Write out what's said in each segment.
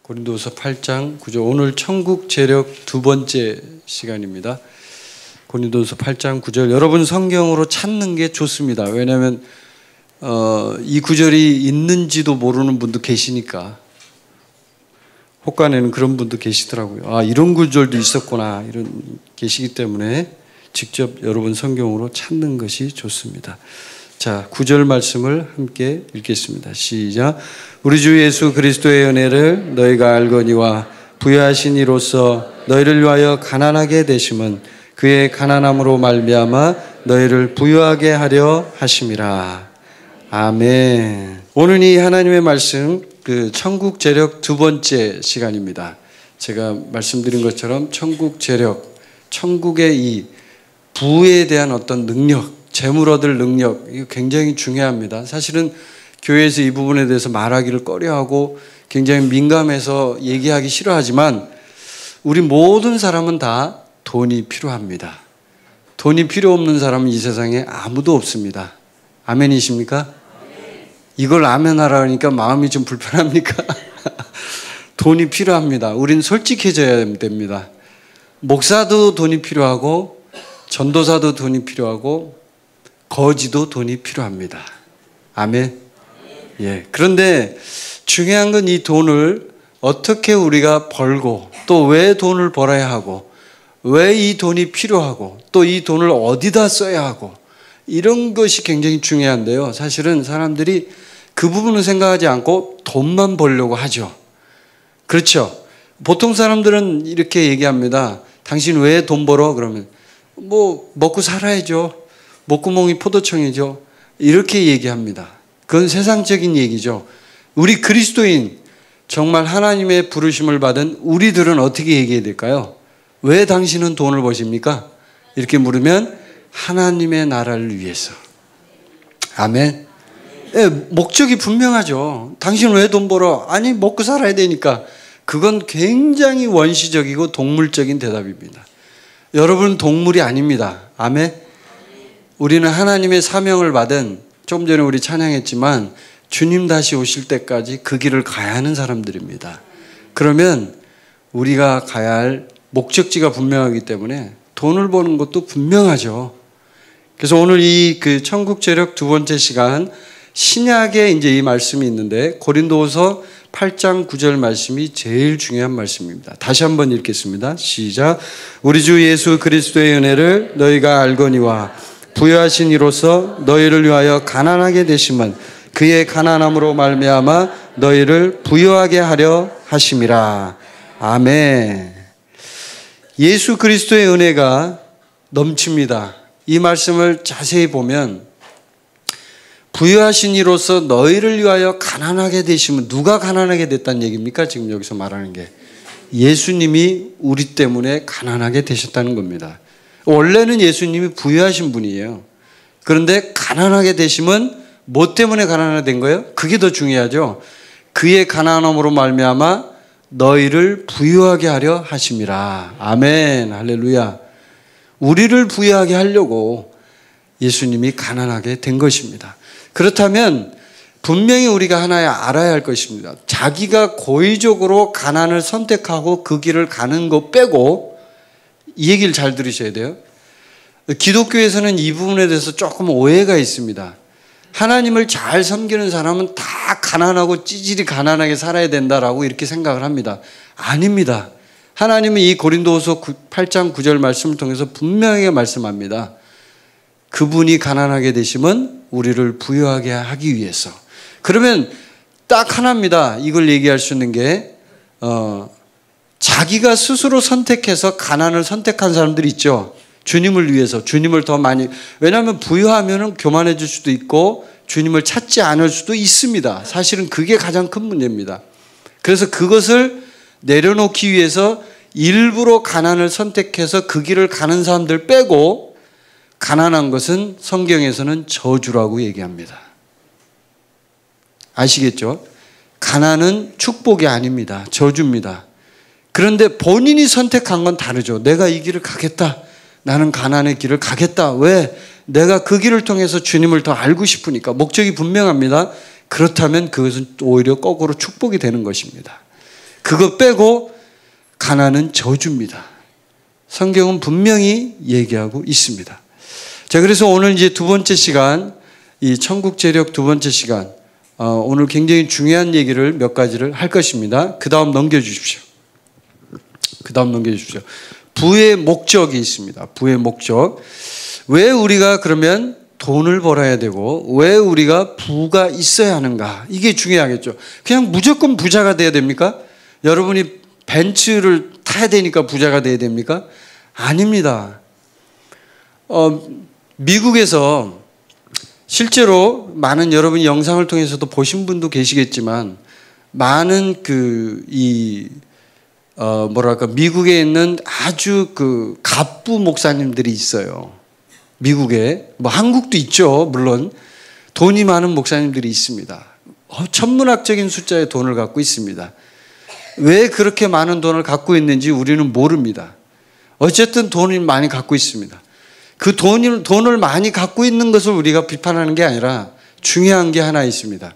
고린도서 8장 9절. 오늘 천국 재력 두 번째 시간입니다. 고린도서 8장 9절. 여러분 성경으로 찾는 게 좋습니다. 왜냐하면 이 구절이 있는지도 모르는 분도 계시니까. 혹간에는 그런 분도 계시더라고요. 아, 이런 구절도 있었구나, 이런 계시기 때문에 직접 여러분 성경으로 찾는 것이 좋습니다. 자, 9절 말씀을 함께 읽겠습니다. 시작. 우리 주 예수 그리스도의 은혜를 너희가 알거니와 부여하신 이로써 너희를 위하여 가난하게 되심은 그의 가난함으로 말미암아 너희를 부유하게 하려 하심이라. 아멘. 오늘 이 하나님의 말씀, 천국 재력 두 번째 시간입니다. 제가 말씀드린 것처럼 천국 재력, 천국의 이 부에 대한 어떤 능력, 재물 얻을 능력, 이거 굉장히 중요합니다. 사실은 교회에서 이 부분에 대해서 말하기를 꺼려하고 굉장히 민감해서 얘기하기 싫어하지만 우리 모든 사람은 다 돈이 필요합니다. 돈이 필요 없는 사람은 이 세상에 아무도 없습니다. 아멘이십니까? 이걸 아멘하라 하니까 마음이 좀 불편합니까? 돈이 필요합니다. 우린 솔직해져야 됩니다. 목사도 돈이 필요하고 전도사도 돈이 필요하고 거지도 돈이 필요합니다. 아멘. 예. 그런데 중요한 건 이 돈을 어떻게 우리가 벌고 또 왜 돈을 벌어야 하고 왜 이 돈이 필요하고 또 이 돈을 어디다 써야 하고 이런 것이 굉장히 중요한데요. 사실은 사람들이 그 부분을 생각하지 않고 돈만 벌려고 하죠. 그렇죠. 보통 사람들은 이렇게 얘기합니다. 당신 왜 돈 벌어? 그러면 뭐 먹고 살아야죠. 목구멍이 포도청이죠. 이렇게 얘기합니다. 그건 세상적인 얘기죠. 우리 그리스도인, 정말 하나님의 부르심을 받은 우리들은 어떻게 얘기해야 될까요? 왜 당신은 돈을 버십니까? 이렇게 물으면 하나님의 나라를 위해서. 아멘. 네, 목적이 분명하죠. 당신 왜 돈 벌어? 아니, 먹고 살아야 되니까. 그건 굉장히 원시적이고 동물적인 대답입니다. 여러분은 동물이 아닙니다. 아멘. 우리는 하나님의 사명을 받은, 좀 전에 우리 찬양했지만 주님 다시 오실 때까지 그 길을 가야 하는 사람들입니다. 그러면 우리가 가야 할 목적지가 분명하기 때문에 돈을 버는 것도 분명하죠. 그래서 오늘 이 천국 재력 두 번째 시간, 신약에 이제 이 말씀이 있는데 고린도서 8장 9절 말씀이 제일 중요한 말씀입니다. 다시 한번 읽겠습니다. 시작. 우리 주 예수 그리스도의 은혜를 너희가 알거니와 부여하신 이로써 너희를 위하여 가난하게 되심은 그의 가난함으로 말미암아 너희를 부유하게 하려 하심이라. 아멘. 예수 그리스도의 은혜가 넘칩니다. 이 말씀을 자세히 보면 부유하신 이로써 너희를 위하여 가난하게 되시면, 누가 가난하게 됐다는 얘기입니까? 지금 여기서 말하는 게 예수님이 우리 때문에 가난하게 되셨다는 겁니다. 원래는 예수님이 부유하신 분이에요. 그런데 가난하게 되시면 뭐 때문에 가난하게 된 거예요? 그게 더 중요하죠. 그의 가난함으로 말미암아 너희를 부유하게 하려 하심이라. 아멘. 할렐루야. 우리를 부유하게 하려고 예수님이 가난하게 된 것입니다. 그렇다면 분명히 우리가 하나 알아야 할 것입니다. 자기가 고의적으로 가난을 선택하고 그 길을 가는 거 빼고, 이 얘기를 잘 들으셔야 돼요. 기독교에서는 이 부분에 대해서 조금 오해가 있습니다. 하나님을 잘 섬기는 사람은 다 가난하고 찌질이 가난하게 살아야 된다라고 이렇게 생각을 합니다. 아닙니다. 하나님은 이 고린도후서 8장 9절 말씀을 통해서 분명하게 말씀합니다. 그분이 가난하게 되시면 우리를 부유하게 하기 위해서. 그러면 딱 하나입니다. 이걸 얘기할 수 있는 게 자기가 스스로 선택해서 가난을 선택한 사람들이 있죠. 주님을 위해서, 주님을 더 많이. 왜냐하면 부유하면 교만해질 수도 있고 주님을 찾지 않을 수도 있습니다. 사실은 그게 가장 큰 문제입니다. 그래서 그것을 내려놓기 위해서 일부러 가난을 선택해서 그 길을 가는 사람들 빼고, 가난한 것은 성경에서는 저주라고 얘기합니다. 아시겠죠? 가난은 축복이 아닙니다. 저주입니다. 그런데 본인이 선택한 건 다르죠. 내가 이 길을 가겠다. 나는 가난의 길을 가겠다. 왜? 내가 그 길을 통해서 주님을 더 알고 싶으니까. 목적이 분명합니다. 그렇다면 그것은 오히려 거꾸로 축복이 되는 것입니다. 그거 빼고 가난은 저주입니다. 성경은 분명히 얘기하고 있습니다. 자, 그래서 오늘 이제 두 번째 시간, 이 천국 재력 두 번째 시간, 오늘 굉장히 중요한 얘기를 몇 가지를 할 것입니다. 그 다음 넘겨주십시오. 부의 목적이 있습니다. 부의 목적. 왜 우리가 그러면 돈을 벌어야 되고 왜 우리가 부가 있어야 하는가? 이게 중요하겠죠. 그냥 무조건 부자가 돼야 됩니까? 여러분이 벤츠를 타야 되니까 부자가 돼야 됩니까? 아닙니다. 미국에서 실제로 많은 여러분이 영상을 통해서도 보신 분도 계시겠지만 많은 미국에 있는 아주 갑부 목사님들이 있어요. 미국에. 한국도 있죠. 물론. 돈이 많은 목사님들이 있습니다. 천문학적인 숫자의 돈을 갖고 있습니다. 왜 그렇게 많은 돈을 갖고 있는지 우리는 모릅니다. 어쨌든 돈을 많이 갖고 있습니다. 그 돈을 많이 갖고 있는 것을 우리가 비판하는 게 아니라 중요한 게 하나 있습니다.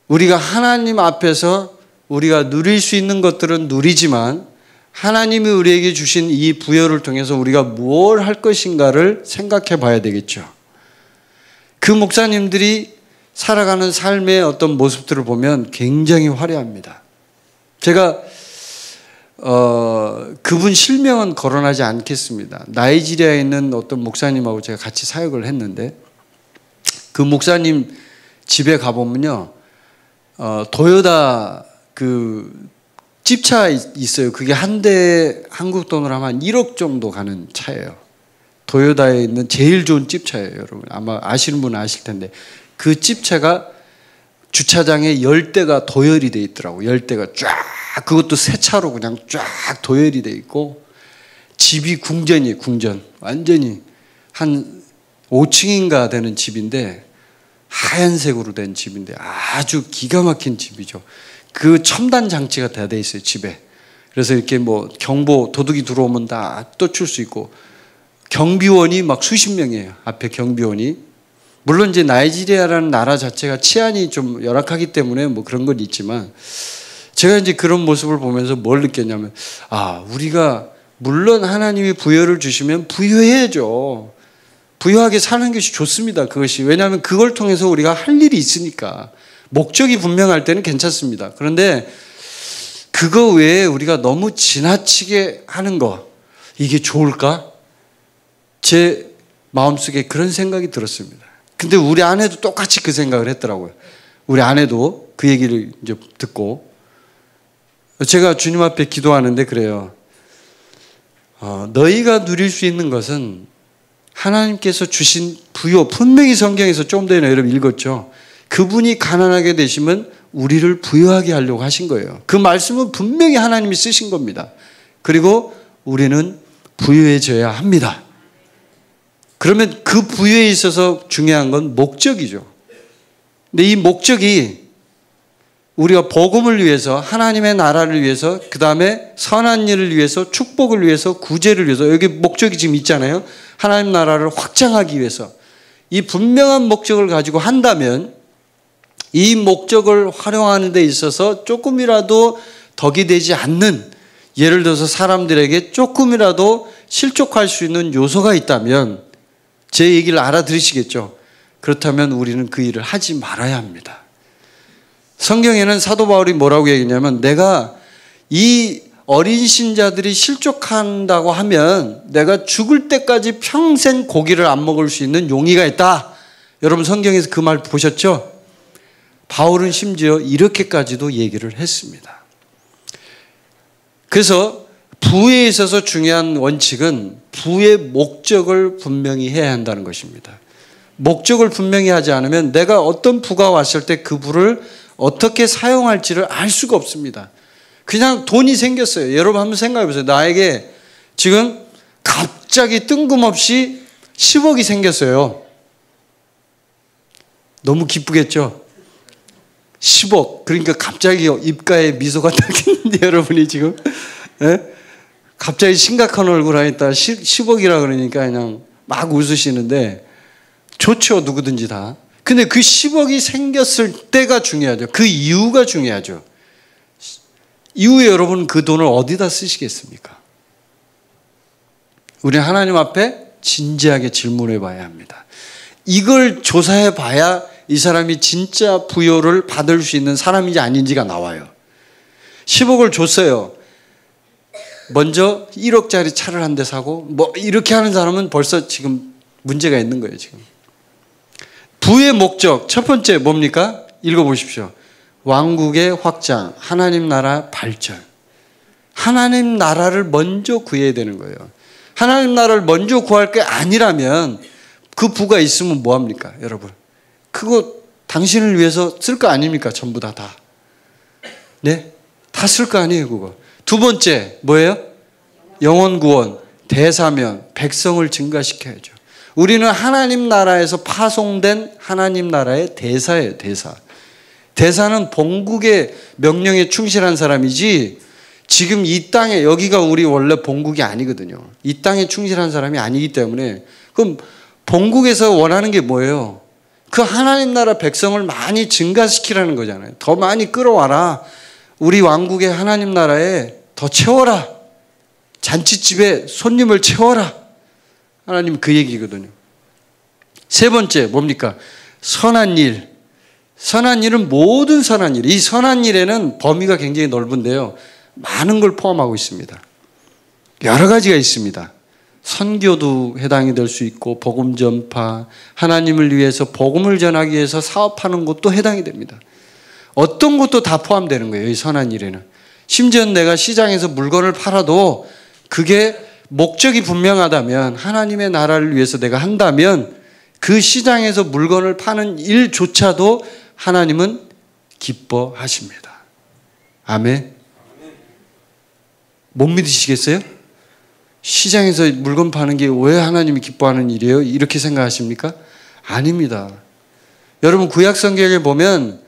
우리가 하나님 앞에서 우리가 누릴 수 있는 것들은 누리지만 하나님이 우리에게 주신 이 부여를 통해서 우리가 뭘 할 것인가를 생각해 봐야 되겠죠. 그 목사님들이 살아가는 삶의 어떤 모습들을 보면 굉장히 화려합니다. 제가 그분 실명은 거론하지 않겠습니다. 나이지리아에 있는 어떤 목사님하고 제가 같이 사역을 했는데 그 목사님 집에 가보면요, 도요타 집차 있어요. 그게 한 대 한국 돈으로 하면 1억 정도 가는 차예요. 도요타에 있는 제일 좋은 집차예요, 여러분. 아마 아시는 분은 아실 텐데 그 집차가 주차장에 10대가 도열이 돼 있더라고요. 10대가 쫙, 그것도 새 차로 그냥 쫙 도열이 돼 있고 집이 궁전이에요. 궁전. 완전히 한 5층인가 되는 집인데 하얀색으로 된 집인데 아주 기가 막힌 집이죠. 그 첨단 장치가 다 돼 있어요, 집에. 그래서 이렇게 경보, 도둑이 들어오면 다 쫓을 수 있고 경비원이 막 수십 명이에요. 앞에 경비원이. 물론 이제 나이지리아라는 나라 자체가 치안이 좀 열악하기 때문에 그런 건 있지만 제가 이제 그런 모습을 보면서 뭘 느꼈냐면 우리가 물론 하나님이 부여를 주시면 부여해야죠. 부유하게 사는 것이 좋습니다. 그것이. 왜냐하면 그걸 통해서 우리가 할 일이 있으니까. 목적이 분명할 때는 괜찮습니다. 그런데 그거 외에 우리가 너무 지나치게 하는 거, 이게 좋을까? 제 마음속에 그런 생각이 들었습니다. 근데 우리 아내도 똑같이 그 생각을 했더라고요. 우리 아내도 그 얘기를 이제 듣고 제가 주님 앞에 기도하는데 그래요. 너희가 누릴 수 있는 것은 하나님께서 주신 부요, 분명히 성경에서 좀 전에 여러분 읽었죠. 그분이 가난하게 되시면 우리를 부유하게 하려고 하신 거예요. 그 말씀은 분명히 하나님이 쓰신 겁니다. 그리고 우리는 부유해져야 합니다. 그러면 그 부유에 있어서 중요한 건 목적이죠. 근데 이 목적이 우리가 복음을 위해서, 하나님의 나라를 위해서, 그 다음에 선한 일을 위해서, 축복을 위해서, 구제를 위해서, 여기 목적이 지금 있잖아요. 하나님 나라를 확장하기 위해서. 이 분명한 목적을 가지고 한다면 이 목적을 활용하는 데 있어서 조금이라도 덕이 되지 않는, 예를 들어서 사람들에게 조금이라도 실족할 수 있는 요소가 있다면 제 얘기를 알아들으시겠죠. 그렇다면 우리는 그 일을 하지 말아야 합니다. 성경에는 사도 바울이 뭐라고 얘기했냐면 내가 이 어린 신자들이 실족한다고 하면 내가 죽을 때까지 평생 고기를 안 먹을 수 있는 용의가 있다. 여러분 성경에서 그 말 보셨죠? 바울은 심지어 이렇게까지도 얘기를 했습니다. 그래서 부에 있어서 중요한 원칙은 부의 목적을 분명히 해야 한다는 것입니다. 목적을 분명히 하지 않으면 내가 어떤 부가 왔을 때 그 부를 어떻게 사용할지를 알 수가 없습니다. 그냥 돈이 생겼어요. 여러분 한번 생각해 보세요. 나에게 지금 갑자기 뜬금없이 10억이 생겼어요. 너무 기쁘겠죠? 10억. 그러니까 갑자기 입가에 미소가 딱 있는데 여러분이 지금 갑자기 심각한 얼굴 하니까 10억이라 그러니까 그냥 막 웃으시는데 좋죠. 누구든지 다. 근데 그 10억이 생겼을 때가 중요하죠. 그 이유가 중요하죠. 이후에 여러분 그 돈을 어디다 쓰시겠습니까? 우리는 하나님 앞에 진지하게 질문해 봐야 합니다. 이걸 조사해 봐야 이 사람이 진짜 부여를 받을 수 있는 사람인지 아닌지가 나와요. 10억을 줬어요. 먼저 1억짜리 차를 한 대 사고 뭐 이렇게 하는 사람은 벌써 지금 문제가 있는 거예요. 지금 부의 목적 첫 번째 뭡니까? 읽어보십시오. 왕국의 확장, 하나님 나라 발전. 하나님 나라를 먼저 구해야 되는 거예요. 하나님 나라를 먼저 구할 게 아니라면 그 부가 있으면 뭐합니까? 여러분 그거 당신을 위해서 쓸 거 아닙니까? 전부 다. 네? 다 쓸 거 아니에요 그거. 두 번째 뭐예요? 영혼 구원, 대사면, 백성을 증가시켜야죠. 우리는 하나님 나라에서 파송된 하나님 나라의 대사예요. 대사. 대사는 본국의 명령에 충실한 사람이지 지금 이 땅에 여기가 우리 원래 본국이 아니거든요. 이 땅에 충실한 사람이 아니기 때문에 그럼 본국에서 원하는 게 뭐예요? 그 하나님 나라 백성을 많이 증가시키라는 거잖아요. 더 많이 끌어와라. 우리 왕국의 하나님 나라에 더 채워라. 잔치집에 손님을 채워라. 하나님 그 얘기거든요. 세 번째 뭡니까? 선한 일. 선한 일은 모든 선한 일. 이 선한 일에는 범위가 굉장히 넓은데요. 많은 걸 포함하고 있습니다. 여러 가지가 있습니다. 선교도 해당이 될 수 있고 복음 전파, 하나님을 위해서 복음을 전하기 위해서 사업하는 것도 해당이 됩니다. 어떤 것도 다 포함되는 거예요. 이 선한 일에는. 심지어 내가 시장에서 물건을 팔아도 그게 목적이 분명하다면 하나님의 나라를 위해서 내가 한다면 그 시장에서 물건을 파는 일조차도 하나님은 기뻐하십니다. 아멘. 못 믿으시겠어요? 시장에서 물건 파는 게 왜 하나님이 기뻐하는 일이에요? 이렇게 생각하십니까? 아닙니다. 여러분 구약 성경에 보면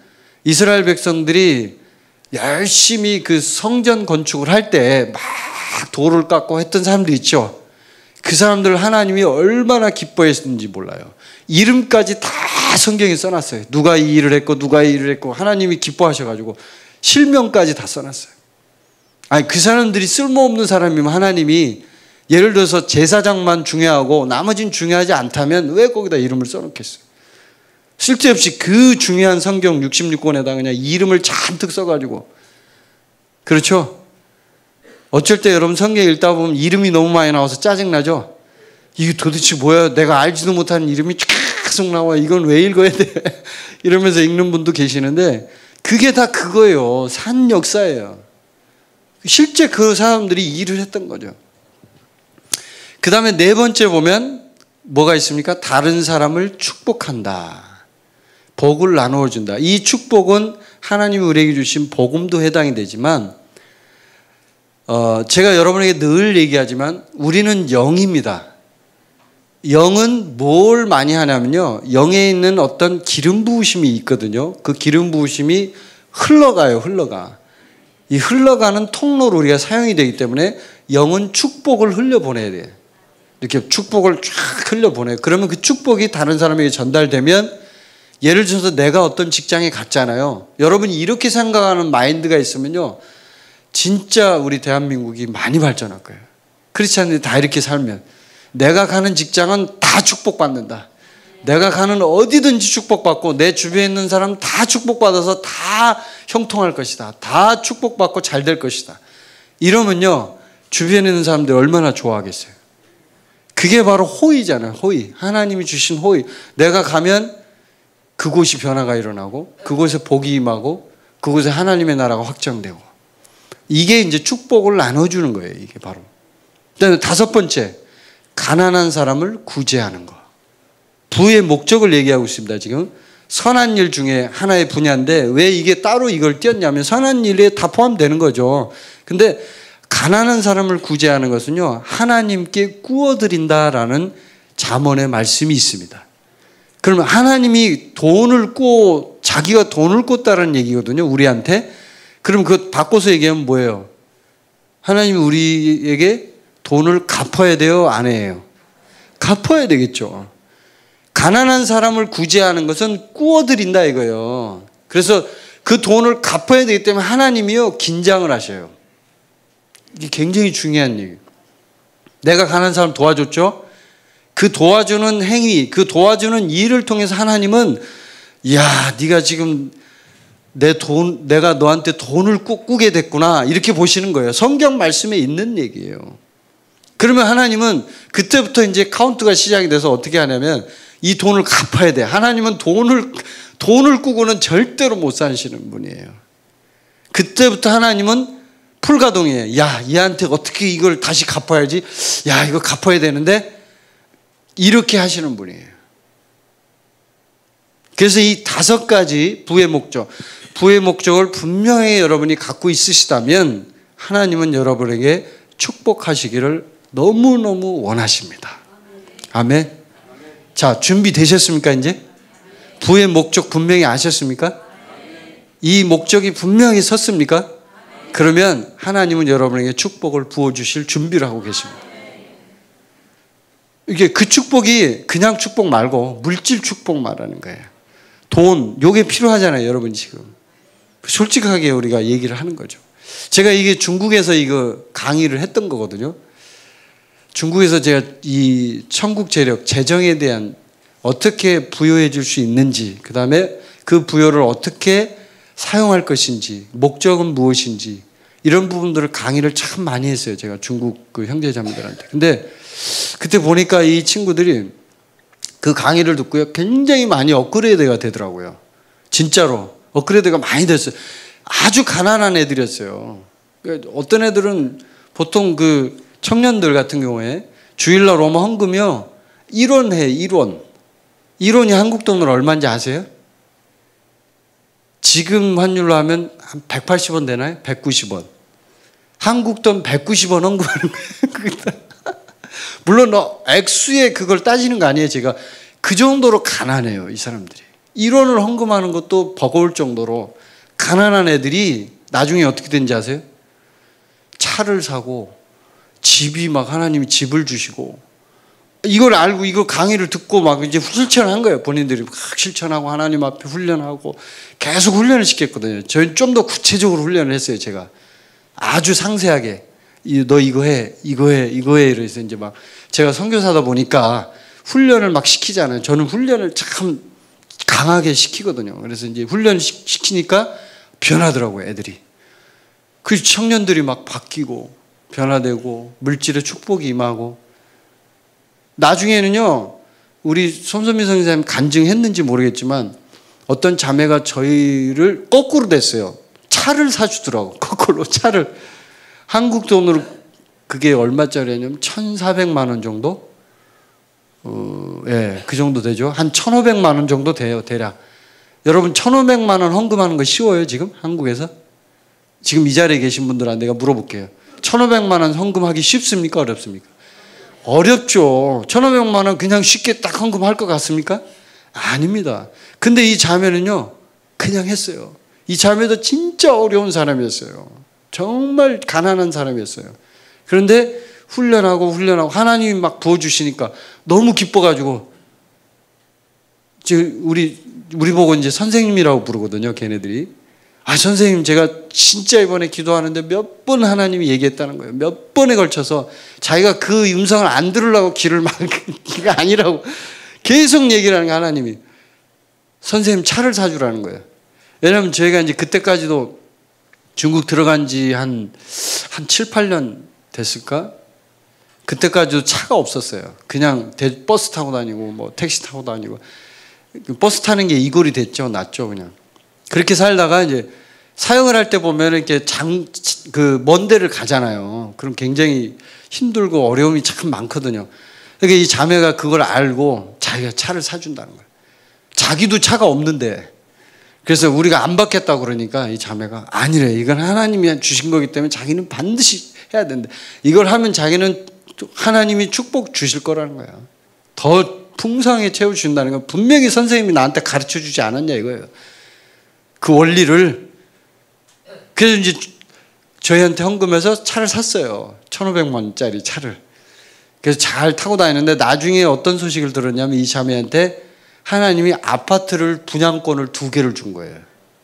이스라엘 백성들이 열심히 그 성전 건축을 할 때 막 돌을 깎고 했던 사람들 있죠. 그 사람들 하나님이 얼마나 기뻐했는지 몰라요. 이름까지 다 성경에 써놨어요. 누가 이 일을 했고 누가 이 일을 했고 하나님이 기뻐하셔가지고 실명까지 다 써놨어요. 아니 그 사람들이 쓸모없는 사람이면 하나님이 예를 들어서 제사장만 중요하고 나머지는 중요하지 않다면 왜 거기다 이름을 써놓겠어요? 쓸데없이 그 중요한 성경 66권에다 그냥 이름을 잔뜩 써가지고 그렇죠? 어쩔 때 여러분 성경 읽다 보면 이름이 너무 많이 나와서 짜증나죠? 이게 도대체 뭐야? 내가 알지도 못하는 이름이 계속 나와. 이건 왜 읽어야 돼? 이러면서 읽는 분도 계시는데 그게 다 그거예요. 산 역사예요. 실제 그 사람들이 일을 했던 거죠. 그 다음에 네 번째 보면 뭐가 있습니까? 다른 사람을 축복한다. 복을 나누어 준다. 이 축복은 하나님이 우리에게 주신 복음도 해당이 되지만 제가 여러분에게 늘 얘기하지만 우리는 영입니다. 영은 뭘 많이 하냐면요. 영에 있는 어떤 기름 부으심이 있거든요. 그 기름 부으심이 흘러가요. 흘러가. 이 흘러가는 통로로 우리가 사용이 되기 때문에 영은 축복을 흘려보내야 돼요. 이렇게 축복을 쫙 흘려보내요. 그러면 그 축복이 다른 사람에게 전달되면 예를 들어서 내가 어떤 직장에 갔잖아요. 여러분이 이렇게 생각하는 마인드가 있으면요. 진짜 우리 대한민국이 많이 발전할 거예요. 크리스찬들이 다 이렇게 살면 내가 가는 직장은 다 축복받는다. 내가 가는 어디든지 축복받고 내 주변에 있는 사람 다 축복받아서 다 형통할 것이다. 다 축복받고 잘 될 것이다. 이러면요. 주변에 있는 사람들이 얼마나 좋아하겠어요. 그게 바로 호의잖아요. 호의. 하나님이 주신 호의. 내가 가면 그곳이 변화가 일어나고 그곳에 복이 임하고 그곳에 하나님의 나라가 확정되고 이게 이제 축복을 나눠주는 거예요. 이게 바로. 그다음에 다섯 번째, 가난한 사람을 구제하는 거. 부의 목적을 얘기하고 있습니다. 지금 선한 일 중에 하나의 분야인데 왜 이게 따로 이걸 띄었냐면 선한 일에 다 포함되는 거죠. 근데 가난한 사람을 구제하는 것은요, 하나님께 구워드린다라는 잠언의 말씀이 있습니다. 그러면 하나님이 돈을 꾸어, 자기가 돈을 꿨다는 얘기거든요, 우리한테. 그럼 그거 바꿔서 얘기하면 뭐예요? 하나님이 우리에게 돈을 갚아야 돼요? 안 해요? 갚아야 되겠죠. 가난한 사람을 구제하는 것은 꾸어드린다 이거예요. 그래서 그 돈을 갚아야 되기 때문에 하나님이요 긴장을 하셔요. 이게 굉장히 중요한 얘기예요. 내가 가난한 사람 도와줬죠? 그 도와주는 행위, 그 도와주는 일을 통해서 하나님은 야, 네가 지금 내가 너한테 돈을 꾸게 됐구나 이렇게 보시는 거예요. 성경 말씀에 있는 얘기예요. 그러면 하나님은 그때부터 이제 카운트가 시작이 돼서 어떻게 하냐면 이 돈을 갚아야 돼. 하나님은 돈을 꾸고는 절대로 못 사시는 분이에요. 그때부터 하나님은 풀가동이에요. 야, 얘한테 어떻게 이걸 다시 갚아야지. 야, 이거 갚아야 되는데 이렇게 하시는 분이에요. 그래서 이 5가지 부의 목적을 분명히 여러분이 갖고 있으시다면 하나님은 여러분에게 축복하시기를 너무너무 원하십니다. 아멘. 자, 준비되셨습니까 이제? 부의 목적 분명히 아셨습니까? 이 목적이 분명히 섰습니까? 그러면 하나님은 여러분에게 축복을 부어주실 준비를 하고 계십니다. 이게 그 축복이 그냥 축복 말고 물질 축복 말하는 거예요. 돈, 요게 필요하잖아요, 여러분 지금. 솔직하게 우리가 얘기를 하는 거죠. 제가 이게 중국에서 이거 강의를 했던 거거든요. 중국에서 제가 이 천국 재력, 재정에 대한 어떻게 부여해 줄 수 있는지, 그 다음에 그 부여를 어떻게 사용할 것인지, 목적은 무엇인지, 이런 부분들을 강의를 참 많이 했어요. 제가 중국 그 형제자매들한테. 근데 그때 보니까 이 친구들이 그 강의를 듣고요. 굉장히 많이 업그레이드가 되더라고요. 진짜로. 업그레이드가 많이 됐어요. 아주 가난한 애들이었어요. 어떤 애들은 보통 그 청년들 같은 경우에 주일날 오면 헌금이요. 1원 해, 1원. 1원이 한국 돈으로 얼마인지 아세요? 지금 환율로 하면 한 180원 되나요? 190원. 한국 돈 190원 헌금하는 거예요. 물론 액수에 그걸 따지는 거 아니에요. 제가 그 정도로 가난해요. 이 사람들이. 1원을 헌금하는 것도 버거울 정도로 가난한 애들이 나중에 어떻게 된지 아세요? 차를 사고 집이 막 하나님이 집을 주시고 이걸 알고 이거 강의를 듣고 막 이제 실천한 거예요. 본인들이 막 실천하고 하나님 앞에 훈련하고 계속 훈련을 시켰거든요. 저희는 좀 더 구체적으로 훈련을 했어요. 제가 아주 상세하게 너 이거 해, 이거 해, 이거 해 이래서 이제 막 제가 선교사다 보니까 훈련을 막 시키잖아요. 저는 훈련을 참 강하게 시키거든요. 그래서 이제 훈련 시키니까 변하더라고요, 애들이. 그 청년들이 막 바뀌고 변화되고 물질의 축복이 임하고 나중에는요, 우리 손선미 선생님 간증했는지 모르겠지만 어떤 자매가 저희를 거꾸로 됐어요. 차를 사주더라고. 거꾸로 차를. 한국 돈으로 그게 얼마짜리냐면 1,400만 원 정도? 예, 그 정도 되죠. 한 1,500만 원 정도 돼요, 대략. 여러분 1,500만 원 헌금하는 거 쉬워요, 지금? 한국에서? 지금 이 자리에 계신 분들한테 내가 물어볼게요. 1,500만 원 헌금하기 쉽습니까? 어렵습니까? 어렵죠. 1,500만 원 그냥 쉽게 딱 헌금할 것 같습니까? 아닙니다. 근데 이 자매는요, 그냥 했어요. 이 자매도 진짜 어려운 사람이었어요. 정말 가난한 사람이었어요. 그런데 훈련하고 하나님이 막 부어주시니까 너무 기뻐가지고 지금 우리 보고 이제 선생님이라고 부르거든요. 걔네들이. 아, 선생님 제가 진짜 이번에 기도하는데 몇 번 하나님이 얘기했다는 거예요. 몇 번에 걸쳐서 자기가 그 음성을 안 들으려고 귀를 막기가 아니라고 계속 얘기를 하는 거예요. 하나님이. 선생님 차를 사주라는 거예요. 왜냐하면 저희가 이제 그때까지도 중국 들어간 지 한 7, 8년 됐을까? 그때까지도 차가 없었어요. 그냥 버스 타고 다니고 뭐 택시 타고 다니고 버스 타는 게 이골이 됐죠. 낫죠, 그냥. 그렇게 살다가 이제 사역을 할 때 보면 이렇게 먼 데를 가잖아요. 그럼 굉장히 힘들고 어려움이 참 많거든요. 그러니까 이 자매가 그걸 알고 자기가 차를 사준다는 거예요. 자기도 차가 없는데. 그래서 우리가 안 받겠다고 그러니까 이 자매가 아니래. 이건 하나님이 주신 거기 때문에 자기는 반드시 해야 된다. 이걸 하면 자기는 하나님이 축복 주실 거라는 거야. 더 풍성하게 채워주신다는 건 분명히 선생님이 나한테 가르쳐 주지 않았냐 이거예요. 그 원리를. 그래서 이제 저희한테 헌금해서 차를 샀어요. 1,500만 원짜리 차를. 그래서 잘 타고 다니는데 나중에 어떤 소식을 들었냐면 이 자매한테 하나님이 아파트를 분양권을 2개를 준 거예요.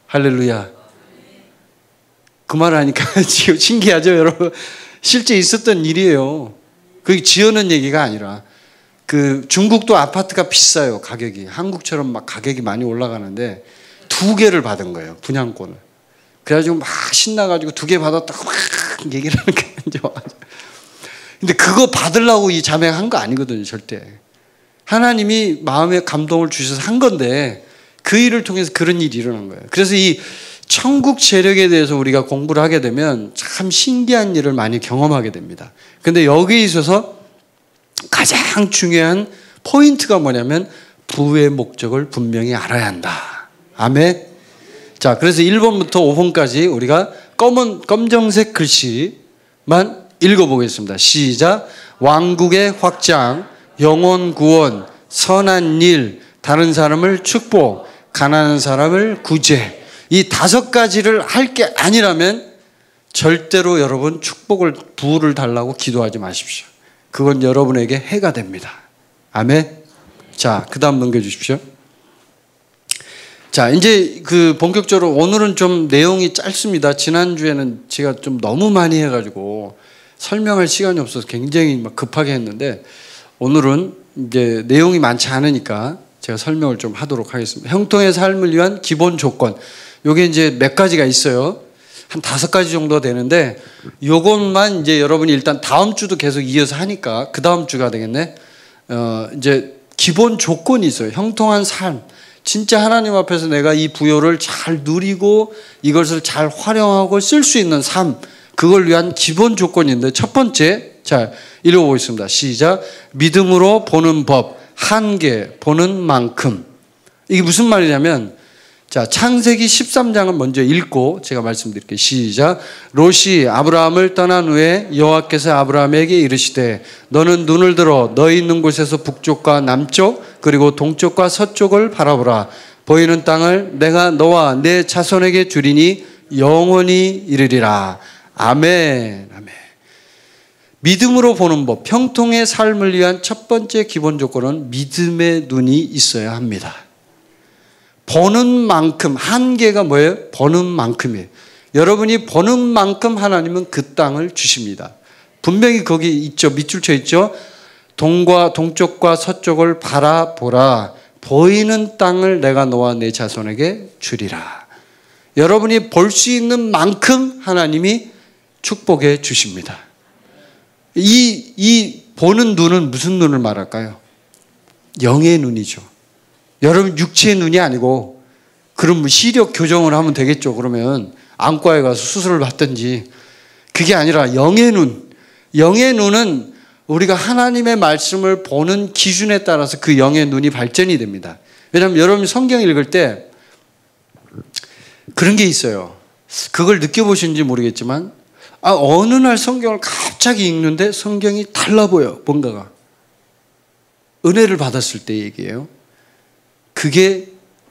할렐루야. 그 말 하니까 지금 신기하죠, 여러분? 실제 있었던 일이에요. 그게 지어낸 얘기가 아니라. 그 중국도 아파트가 비싸요, 가격이. 한국처럼 막 가격이 많이 올라가는데 2개를 받은 거예요, 분양권을. 그래가지고 막 신나가지고 2개 받았다고 막 얘기를 하는 게 이제 와가지고. 근데 그거 받으려고 이 자매가 한 거 아니거든요, 절대. 하나님이 마음에 감동을 주셔서 한 건데 그 일을 통해서 그런 일이 일어난 거예요. 그래서 이 천국 세력에 대해서 우리가 공부를 하게 되면 참 신기한 일을 많이 경험하게 됩니다. 근데 여기에 있어서 가장 중요한 포인트가 뭐냐면 부의 목적을 분명히 알아야 한다. 아멘. 자, 그래서 1번부터 5번까지 우리가 검정색 글씨만 읽어보겠습니다. 시작. 왕국의 확장, 영혼 구원, 선한 일, 다른 사람을 축복, 가난한 사람을 구제. 이 5가지를 할 게 아니라면 절대로 여러분 축복을, 부를 달라고 기도하지 마십시오. 그건 여러분에게 해가 됩니다. 아멘. 자, 그 다음 넘겨주십시오. 자, 이제 그 본격적으로 오늘은 좀 내용이 짧습니다. 지난주에는 제가 좀 너무 많이 해가지고 설명할 시간이 없어서 굉장히 막 급하게 했는데 오늘은 이제 내용이 많지 않으니까 제가 설명을 좀 하도록 하겠습니다. 형통의 삶을 위한 기본 조건. 요게 이제 몇 가지가 있어요. 한 5가지 정도 되는데 요것만 이제 여러분이 일단 다음 주도 계속 이어서 하니까 그 다음 주가 되겠네. 이제 기본 조건이 있어요. 형통한 삶. 진짜 하나님 앞에서 내가 이 부요를 잘 누리고 이것을 잘 활용하고 쓸 수 있는 삶. 그걸 위한 기본 조건인데 첫 번째, 자, 읽어보겠습니다. 시작. 믿음으로 보는 법, 한계, 보는 만큼. 이게 무슨 말이냐면, 자, 창세기 13장은 먼저 읽고 제가 말씀드릴게요. 시작. 롯이 아브라함을 떠난 후에 여호와께서 아브라함에게 이르시되 너는 눈을 들어 너희 있는 곳에서 북쪽과 남쪽 그리고 동쪽과 서쪽을 바라보라. 보이는 땅을 내가 너와 내 자손에게 주리니 영원히 이르리라. 아멘. 아멘. 믿음으로 보는 법, 형통의 삶을 위한 첫 번째 기본 조건은 믿음의 눈이 있어야 합니다. 보는 만큼, 한계가 뭐예요? 보는 만큼이에요. 여러분이 보는 만큼 하나님은 그 땅을 주십니다. 분명히 거기 있죠. 밑줄 쳐 있죠. 동쪽과 서쪽을 바라보라. 보이는 땅을 내가 너와 내 자손에게 주리라. 여러분이 볼 수 있는 만큼 하나님이 축복해 주십니다. 이 보는 눈은 무슨 눈을 말할까요? 영의 눈이죠. 여러분 육체의 눈이 아니고 그럼 시력 교정을 하면 되겠죠. 그러면 안과에 가서 수술을 받든지. 그게 아니라 영의 눈. 영의 눈은 우리가 하나님의 말씀을 보는 기준에 따라서 그 영의 눈이 발전이 됩니다. 왜냐하면 여러분이 성경 읽을 때 그런 게 있어요. 그걸 느껴보시는지 모르겠지만 어느 날 성경을 갑자기 읽는데 성경이 달라 보여. 뭔가가. 은혜를 받았을 때 얘기예요. 그게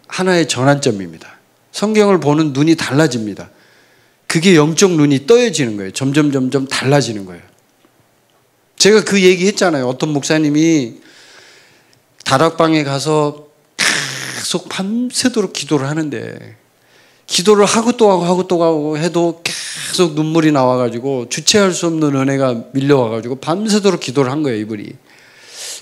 하나의 전환점입니다. 성경을 보는 눈이 달라집니다. 그게 영적 눈이 떠여지는 거예요. 점점 달라지는 거예요. 제가 그 얘기 했잖아요. 어떤 목사님이 다락방에 가서 계속 밤새도록 기도를 하는데 기도를 하고 또 하고 해도 계속 눈물이 나와가지고 주체할 수 없는 은혜가 밀려와가지고 밤새도록 기도를 한 거예요. 이분이.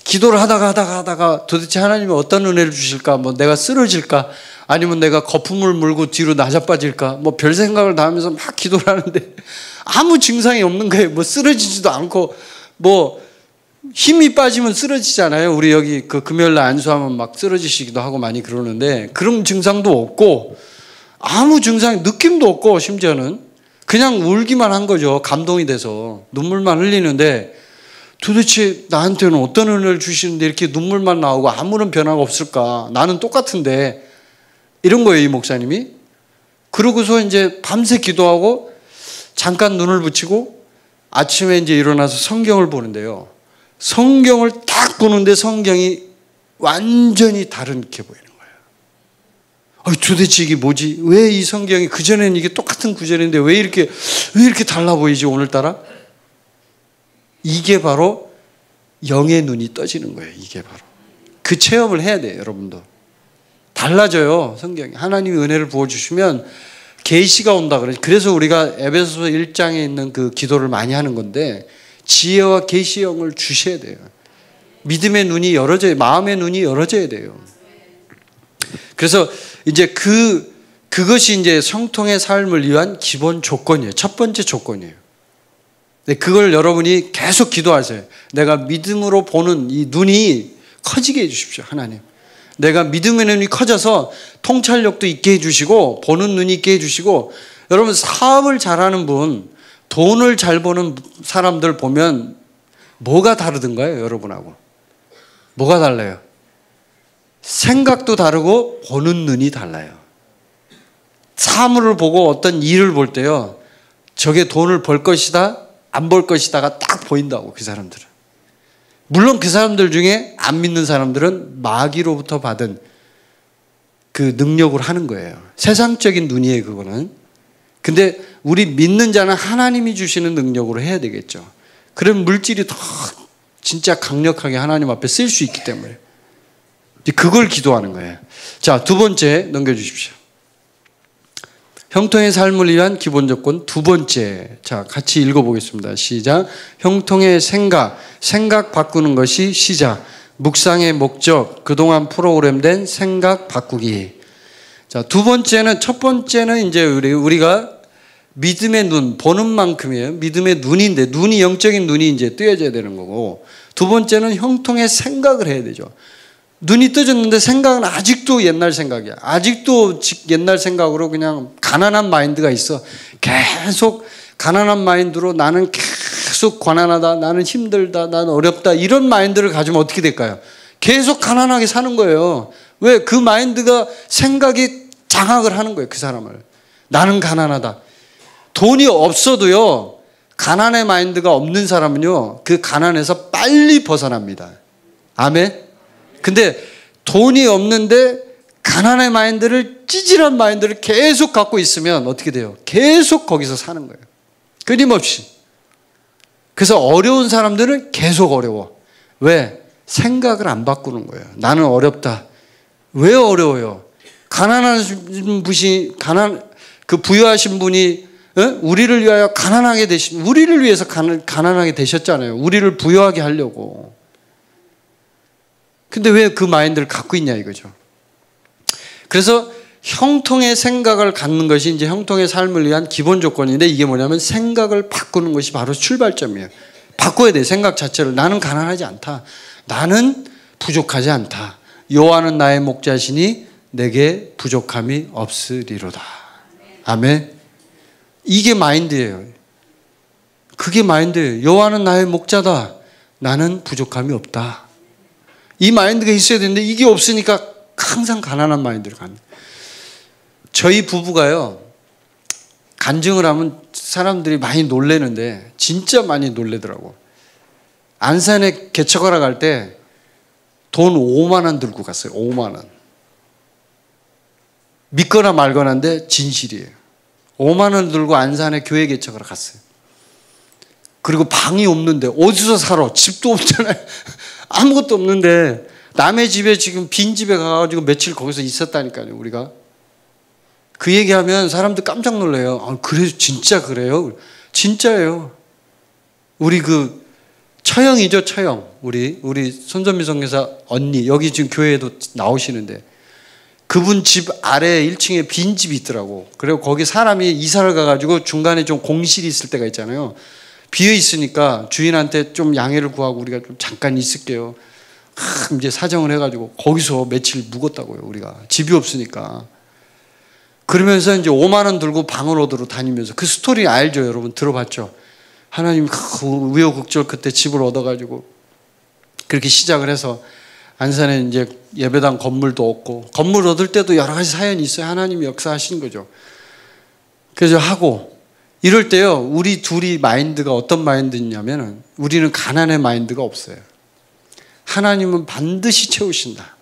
기도를 하다가 도대체 하나님이 어떤 은혜를 주실까? 뭐 내가 쓰러질까? 아니면 내가 거품을 물고 뒤로 나자빠질까? 뭐 별 생각을 다 하면서 막 기도를 하는데 아무 증상이 없는 거예요. 뭐 쓰러지지도 않고 뭐 힘이 빠지면 쓰러지잖아요. 우리 여기 그 금요일날 안수하면 막 쓰러지시기도 하고 많이 그러는데 그런 증상도 없고 아무 증상, 느낌도 없고 심지어는 그냥 울기만 한 거죠. 감동이 돼서 눈물만 흘리는데 도대체 나한테는 어떤 은혜를 주시는데 이렇게 눈물만 나오고 아무런 변화가 없을까? 나는 똑같은데 이런 거예요, 이 목사님이. 그러고서 이제 밤새 기도하고 잠깐 눈을 붙이고 아침에 이제 일어나서 성경을 보는데요. 성경을 딱 보는데 성경이 완전히 다르게 보이는 거예요. 도대체 이게 뭐지? 왜 이 성경이 그전에는 이게 똑같은 구절인데 왜 이렇게 달라 보이지 오늘따라? 이게 바로 영의 눈이 떠지는 거예요. 이게 바로. 그 체험을 해야 돼요, 여러분도. 달라져요, 성경이. 하나님이 은혜를 부어주시면 계시가 온다 그래. 그래서 우리가 에베소서 1장에 있는 그 기도를 많이 하는 건데 지혜와 계시의 영을 주셔야 돼요. 믿음의 눈이 열어져야, 마음의 눈이 열어져야 돼요. 그래서 이제 그것이 이제 성통의 삶을 위한 기본 조건이에요. 첫 번째 조건이에요. 그걸 여러분이 계속 기도하세요. 내가 믿음으로 보는 이 눈이 커지게 해주십시오. 하나님. 내가 믿음의 눈이 커져서 통찰력도 있게 해주시고 보는 눈이 있게 해주시고, 여러분 사업을 잘하는 분, 돈을 잘 버는 사람들 보면 뭐가 다르던가요? 여러분하고 뭐가 달라요? 생각도 다르고 보는 눈이 달라요. 사물을 보고 어떤 일을 볼 때요, 저게 돈을 벌 것이다 안 벌 것이다가 딱 보인다고. 그 사람들은, 물론 그 사람들 중에 안 믿는 사람들은 마귀로부터 받은 그 능력으로 하는 거예요. 세상적인 눈이에요, 그거는. 근데 우리 믿는 자는 하나님이 주시는 능력으로 해야 되겠죠. 그럼 물질이 더 진짜 강력하게 하나님 앞에 쓸 수 있기 때문에 그걸 기도하는 거예요. 자, 두 번째 넘겨주십시오. 형통의 삶을 위한 기본 조건 두 번째. 자, 같이 읽어보겠습니다. 시작. 형통의 생각 바꾸는 것이 시작. 묵상의 목적, 그동안 프로그램된 생각 바꾸기. 자, 두 번째는, 첫 번째는 이제 우리가 믿음의 눈, 보는 만큼이에요. 믿음의 눈인데, 눈이, 영적인 눈이 이제 뜨여져야 되는 거고, 두 번째는 형통의 생각을 해야 되죠. 눈이 떠졌는데 생각은 아직도 옛날 생각이야. 아직도 옛날 생각으로 그냥 가난한 마인드가 있어. 계속 가난한 마인드로 나는 계속 가난하다, 나는 힘들다, 나는 어렵다, 이런 마인드를 가지면 어떻게 될까요? 계속 가난하게 사는 거예요. 왜? 그 마인드가, 생각이 장악을 하는 거예요, 그 사람을. 나는 가난하다. 돈이 없어도요, 가난의 마인드가 없는 사람은요, 그 가난에서 빨리 벗어납니다. 아멘? 근데 돈이 없는데 가난의 마인드를, 찌질한 마인드를 계속 갖고 있으면 어떻게 돼요? 계속 거기서 사는 거예요. 끊임없이. 그래서 어려운 사람들은 계속 어려워. 왜? 생각을 안 바꾸는 거예요. 나는 어렵다. 왜 어려워요? 가난한 분이, 그 부유하신 분이 우리를 위하여 가난하게 우리를 위해서 가난하게 되셨잖아요. 우리를 부유하게 하려고. 근데 왜 그 마인드를 갖고 있냐 이거죠. 그래서 형통의 생각을 갖는 것이 이제 형통의 삶을 위한 기본 조건인데, 이게 뭐냐면 생각을 바꾸는 것이 바로 출발점이에요. 바꿔야 돼, 생각 자체를. 나는 가난하지 않다. 나는 부족하지 않다. 여호와는 나의 목자시니 내게 부족함이 없으리로다. 아멘. 이게 마인드예요. 그게 마인드예요. 여호와는 나의 목자다. 나는 부족함이 없다. 이 마인드가 있어야 되는데 이게 없으니까 항상 가난한 마인드를 갖는. 저희 부부가요, 간증을 하면 사람들이 많이 놀래는데 진짜 많이 놀래더라고. 안산에 개척하러 갈 때 돈 5만 원 들고 갔어요. 5만 원. 믿거나 말거나인데 진실이에요. 5만 원 들고 안산에 교회 개척하러 갔어요. 그리고 방이 없는데 어디서 살아? 집도 없잖아요. 아무것도 없는데 남의 집에, 지금 빈 집에 가가지고 며칠 거기서 있었다니까요. 우리가 그 얘기하면 사람들 깜짝 놀래요. 아, 그래? 진짜 그래요? 진짜예요. 우리 그 처형이죠, 처형. 우리 손선미 선교사 언니, 여기 지금 교회에도 나오시는데 그분 집 아래 1층에 빈 집이 있더라고. 그리고 거기 사람이 이사를 가가지고 중간에 좀 공실이 있을 때가 있잖아요. 비어 있으니까 주인한테 좀 양해를 구하고 우리가 좀 잠깐 있을게요. 이제 사정을 해가지고 거기서 며칠 묵었다고요. 우리가 집이 없으니까. 그러면서 이제 5만 원 들고 방을 얻으러 다니면서, 그 스토리 알죠, 여러분? 들어봤죠? 하나님 우여곡절 그때 집을 얻어가지고 그렇게 시작을 해서 안산에 이제 예배당 건물도 얻고, 건물 얻을 때도 여러 가지 사연이 있어요. 하나님이 역사하신 거죠. 그래서 하고 이럴 때요, 우리 둘이 마인드가 어떤 마인드냐면은, 우리는 가난의 마인드가 없어요. 하나님은 반드시 채우신다.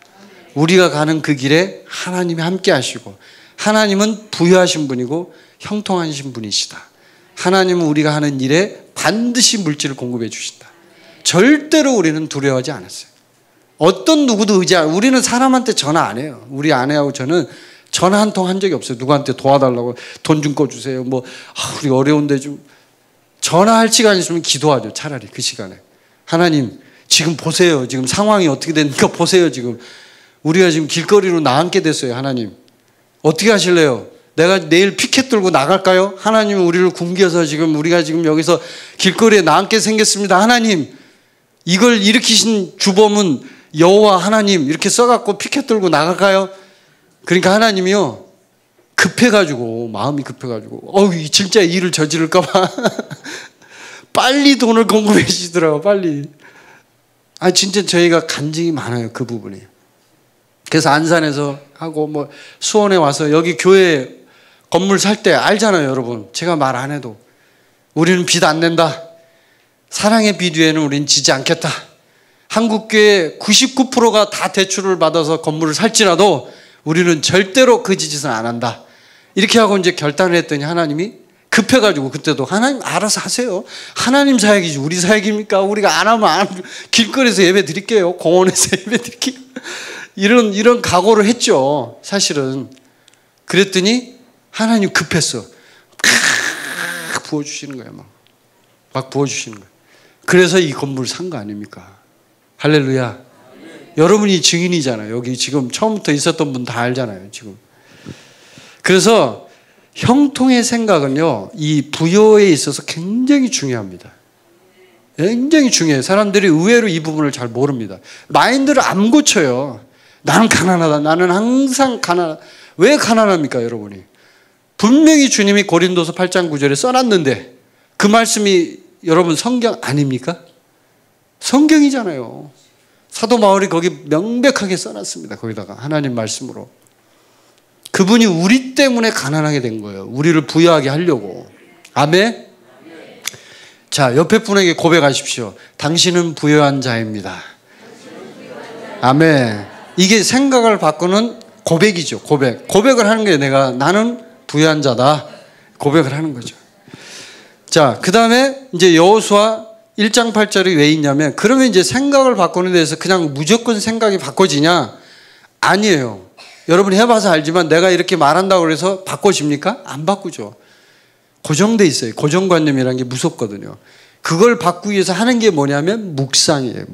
우리가 가는 그 길에 하나님이 함께 하시고, 하나님은 부유하신 분이고 형통하신 분이시다. 하나님은 우리가 하는 일에 반드시 물질을 공급해 주신다. 절대로 우리는 두려워하지 않았어요. 어떤 누구도 우리는 사람한테 전화 안 해요. 우리 아내하고 저는 전화 한 통 한 적이 없어요. 누구한테 도와달라고 돈 좀 꺼주세요. 뭐 우리 어려운데 좀 전화할 시간이 있으면 기도하죠. 차라리 그 시간에. 하나님 지금 보세요. 지금 상황이 어떻게 되니까 보세요. 지금 우리가 지금 길거리로 나앉게 됐어요. 하나님 어떻게 하실래요? 내가 내일 피켓 들고 나갈까요? 하나님 우리를 굶겨서 지금 우리가 지금 여기서 길거리에 나앉게 생겼습니다. 하나님 이걸 일으키신 주범은 여호와 하나님 이렇게 써갖고 피켓 들고 나갈까요? 그러니까 하나님이요 급해가지고 마음이 급해가지고 진짜 일을 저지를까 봐 빨리 돈을 공급해 주시더라고요. 빨리. 진짜 저희가 간증이 많아요. 그 부분이. 그래서 안산에서 하고 뭐 수원에 와서 여기 교회 건물 살 때 알잖아요. 여러분 제가 말 안 해도 우리는 빚 안 낸다. 사랑의 빚 위에는 우리는 지지 않겠다. 한국교회 99%가 다 대출을 받아서 건물을 살지라도 우리는 절대로 그 짓은 안 한다. 이렇게 하고 이제 결단을 했더니 하나님이 급해가지고 그때도 하나님 알아서 하세요. 하나님 사역이지 우리 사역입니까? 우리가 안 하면 길거리에서 예배 드릴게요. 공원에서 예배 드릴게요. 이런 각오를 했죠. 사실은. 그랬더니 하나님 급했어. 부어주시는 거예요. 막 부어주시는 거예요. 그래서 이 건물 산 거 아닙니까? 할렐루야. 여러분이 증인이잖아요. 여기 지금 처음부터 있었던 분 다 알잖아요. 지금. 그래서 형통의 생각은요. 이 부여에 있어서 굉장히 중요합니다. 굉장히 중요해요. 사람들이 의외로 이 부분을 잘 모릅니다. 마인드를 안 고쳐요. 나는 가난하다. 나는 항상 가난하다. 왜 가난합니까 여러분이? 분명히 주님이 고린도서 8장 9절에 써놨는데 그 말씀이 여러분 성경 아닙니까? 성경이잖아요. 사도 바울이 거기 명백하게 써놨습니다. 거기다가 하나님 말씀으로. 그분이 우리 때문에 가난하게 된 거예요. 우리를 부유하게 하려고. 아멘? 자, 옆에 분에게 고백하십시오. 당신은 부유한 자입니다. 아멘. 이게 생각을 바꾸는 고백이죠. 고백을 하는 게 나는 부유한 자다. 고백을 하는 거죠. 자, 그 다음에 이제 여호수아 1장 8절이 왜 있냐면 그러면 이제 생각을 바꾸는 데서 그냥 무조건 생각이 바꿔지냐? 아니에요. 여러분이 해봐서 알지만 내가 이렇게 말한다고 해서 바꿔집니까? 안 바꾸죠. 고정돼 있어요. 고정관념이라는 게 무섭거든요. 그걸 바꾸기 위해서 하는 게 뭐냐면 묵상이에요.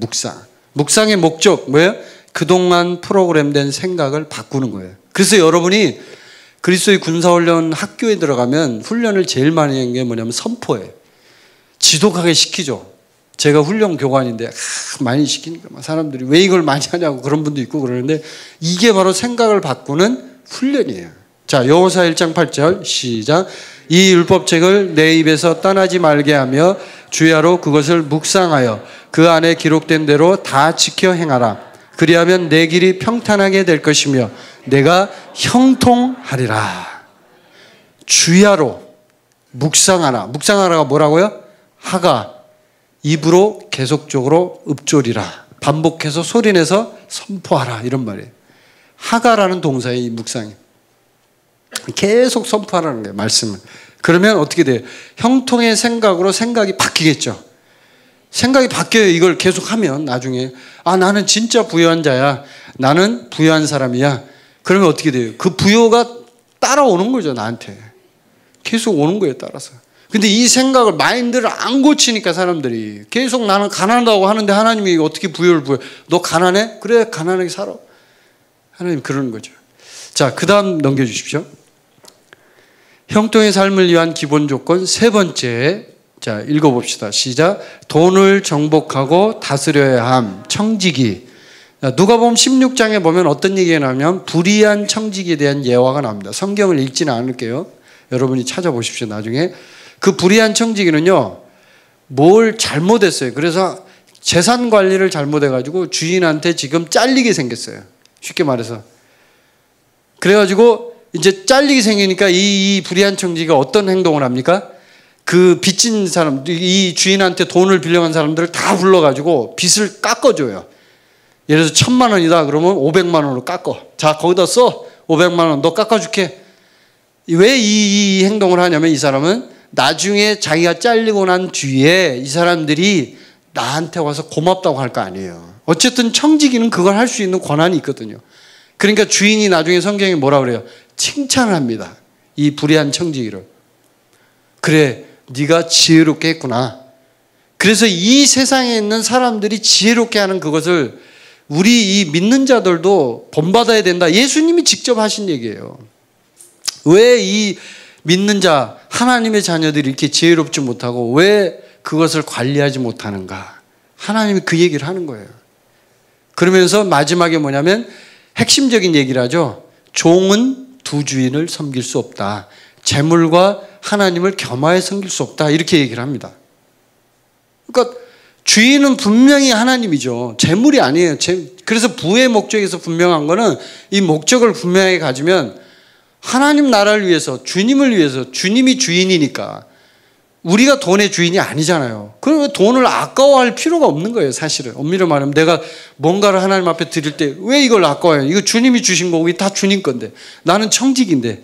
묵상의 목적 뭐예요? 그동안 프로그램된 생각을 바꾸는 거예요. 그래서 여러분이 그리스도의 군사훈련 학교에 들어가면 훈련을 제일 많이 하는 게 뭐냐면 선포예요. 지독하게 시키죠. 제가 훈련 교관인데 많이 시키니까 사람들이 왜 이걸 많이 하냐고 그런 분도 있고 그러는데 이게 바로 생각을 바꾸는 훈련이에요. 자, 여호수아 1장 8절 시작. 이 율법책을 내 입에서 떠나지 말게 하며 주야로 그것을 묵상하여 그 안에 기록된 대로 다 지켜 행하라. 그리하면 내 길이 평탄하게 될 것이며 내가 형통하리라. 주야로 묵상하라. 묵상하라가 뭐라고요? 하가 입으로 계속적으로 읊조리라. 반복해서 소리내서 선포하라. 이런 말이에요. 하가라는 동사의 이 묵상이. 계속 선포하라는 거예요. 말씀을. 그러면 어떻게 돼요? 형통의 생각으로 생각이 바뀌겠죠. 생각이 바뀌어요. 이걸 계속하면 나중에 나는 진짜 부유한 자야. 나는 부유한 사람이야. 그러면 어떻게 돼요? 그 부유가 따라오는 거죠. 나한테. 계속 오는 거예요. 따라서. 근데 이 생각을 마인드를 안 고치니까 사람들이 계속 나는 가난하다고 하는데 하나님이 어떻게 부여를 부여? 너 가난해? 그래 가난하게 살아. 하나님 그러는 거죠. 자, 그 다음 넘겨주십시오. 형통의 삶을 위한 기본 조건 세 번째. 자, 읽어봅시다. 시작. 돈을 정복하고 다스려야 함. 청지기. 누가복음 16장에 보면 어떤 얘기가 나오면 불의한 청지기에 대한 예화가 나옵니다. 성경을 읽지는 않을게요. 여러분이 찾아보십시오. 나중에. 그 불의한 청지기는요. 뭘 잘못했어요. 그래서 재산 관리를 잘못해가지고 주인한테 지금 잘리게 생겼어요. 쉽게 말해서. 그래가지고 이제 잘리게 생기니까 이 불의한 청지기가 어떤 행동을 합니까? 그 빚진 사람, 이 주인한테 돈을 빌려간 사람들을 다 불러가지고 빚을 깎아줘요. 예를 들어서 1,000만 원이다 그러면 500만 원으로 깎아. 자, 거기다 써. 500만 원 너 깎아줄게. 왜 이 행동을 하냐면 이 사람은 나중에 자기가 잘리고 난 뒤에 이 사람들이 나한테 와서 고맙다고 할 거 아니에요. 어쨌든 청지기는 그걸 할 수 있는 권한이 있거든요. 그러니까 주인이 나중에 성경에 뭐라 그래요? 칭찬을 합니다. 이 불의한 청지기를. 그래, 네가 지혜롭게 했구나. 그래서 이 세상에 있는 사람들이 지혜롭게 하는 그것을 우리 이 믿는 자들도 본받아야 된다. 예수님이 직접 하신 얘기예요. 왜 이 믿는 자, 하나님의 자녀들이 이렇게 지혜롭지 못하고 왜 그것을 관리하지 못하는가? 하나님이 그 얘기를 하는 거예요. 그러면서 마지막에 뭐냐면 핵심적인 얘기를 하죠. 종은 두 주인을 섬길 수 없다. 재물과 하나님을 겸하여 섬길 수 없다. 이렇게 얘기를 합니다. 그러니까 주인은 분명히 하나님이죠. 재물이 아니에요. 그래서 부의 목적에서 분명한 거는 이 목적을 분명하게 가지면 하나님 나라를 위해서, 주님을 위해서, 주님이 주인이니까 우리가 돈의 주인이 아니잖아요. 그러면 돈을 아까워할 필요가 없는 거예요, 사실은. 엄밀히 말하면 내가 뭔가를 하나님 앞에 드릴 때 왜 이걸 아까워해요? 이거 주님이 주신 거고 다 주님 건데 나는 청직인데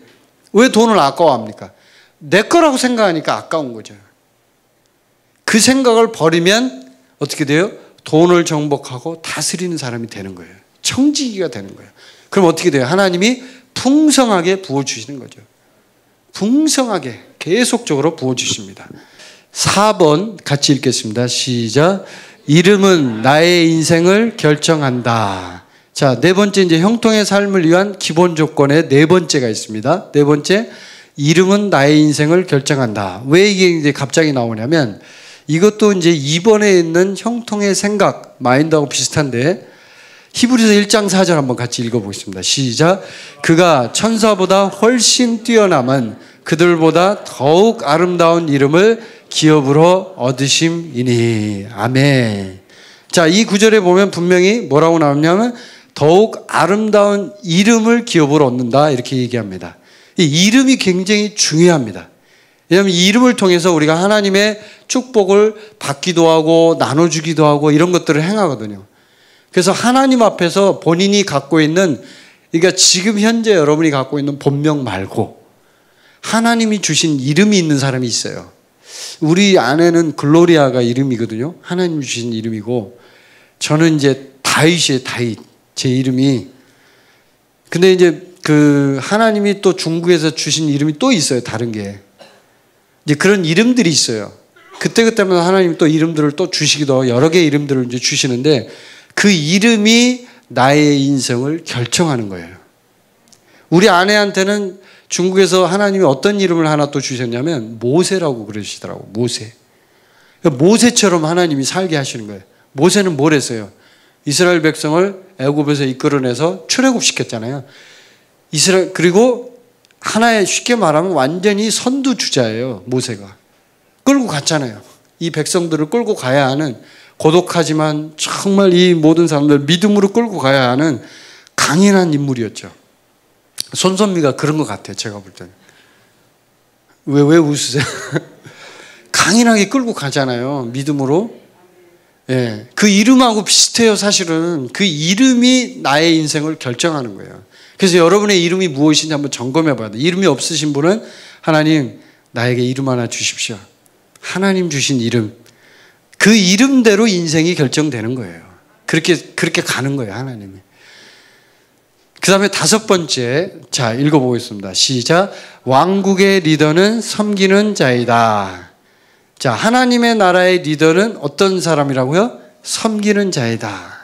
왜 돈을 아까워합니까? 내 거라고 생각하니까 아까운 거죠. 그 생각을 버리면 어떻게 돼요? 돈을 정복하고 다스리는 사람이 되는 거예요. 청지기가 되는 거예요. 그럼 어떻게 돼요? 하나님이 풍성하게 부어주시는 거죠. 풍성하게 계속적으로 부어주십니다. 4번 같이 읽겠습니다. 시작. 이름은 나의 인생을 결정한다. 자, 네 번째 이제 형통의 삶을 위한 기본 조건에 네 번째가 있습니다. 네 번째, 이름은 나의 인생을 결정한다. 왜 이게 이제 갑자기 나오냐면 이것도 이제 2번에 있는 형통의 생각, 마인드하고 비슷한데 히브리서 1장 4절 한번 같이 읽어보겠습니다. 시작. 그가 천사보다 훨씬 뛰어남은 그들보다 더욱 아름다운 이름을 기업으로 얻으심이니. 아멘. 자, 이 구절에 보면 분명히 뭐라고 나오냐면 더욱 아름다운 이름을 기업으로 얻는다 이렇게 얘기합니다. 이 이름이 굉장히 중요합니다. 왜냐하면 이 이름을 통해서 우리가 하나님의 축복을 받기도 하고 나눠주기도 하고 이런 것들을 행하거든요. 그래서 하나님 앞에서 본인이 갖고 있는, 그러니까 지금 현재 여러분이 갖고 있는 본명 말고 하나님이 주신 이름이 있는 사람이 있어요. 우리 아내는 글로리아가 이름이거든요. 하나님 주신 이름이고 저는 이제 다윗이에요. 다윗. 제 이름이. 근데 이제 그 하나님이 또 중국에서 주신 이름이 또 있어요. 다른 게. 이제 그런 이름들이 있어요. 그때그때마다 하나님이 또 이름들을 또 주시기도 하고 여러 개의 이름들을 이제 주시는데 그 이름이 나의 인생을 결정하는 거예요. 우리 아내한테는 중국에서 하나님이 어떤 이름을 하나 또 주셨냐면 모세라고 그러시더라고. 모세. 모세처럼 하나님이 살게 하시는 거예요. 모세는 뭘 했어요? 이스라엘 백성을 애굽에서 이끌어내서 출애굽시켰잖아요. 그리고 하나의 쉽게 말하면 완전히 선두주자예요. 모세가. 끌고 갔잖아요. 이 백성들을 끌고 가야 하는, 고독하지만 정말 이 모든 사람들 믿음으로 끌고 가야 하는 강인한 인물이었죠. 손선미가 그런 것 같아요. 제가 볼 때는. 왜 웃으세요? 강인하게 끌고 가잖아요. 믿음으로. 예, 그 이름하고 비슷해요. 사실은 그 이름이 나의 인생을 결정하는 거예요. 그래서 여러분의 이름이 무엇인지 한번 점검해 봐야 돼요. 이름이 없으신 분은 하나님 나에게 이름 하나 주십시오. 하나님 주신 이름, 그 이름대로 인생이 결정되는 거예요. 그렇게 가는 거예요. 하나님이. 그 다음에 5번째, 자 읽어보겠습니다. 시작. 왕국의 리더는 섬기는 자이다. 자, 하나님의 나라의 리더는 어떤 사람이라고요? 섬기는 자이다.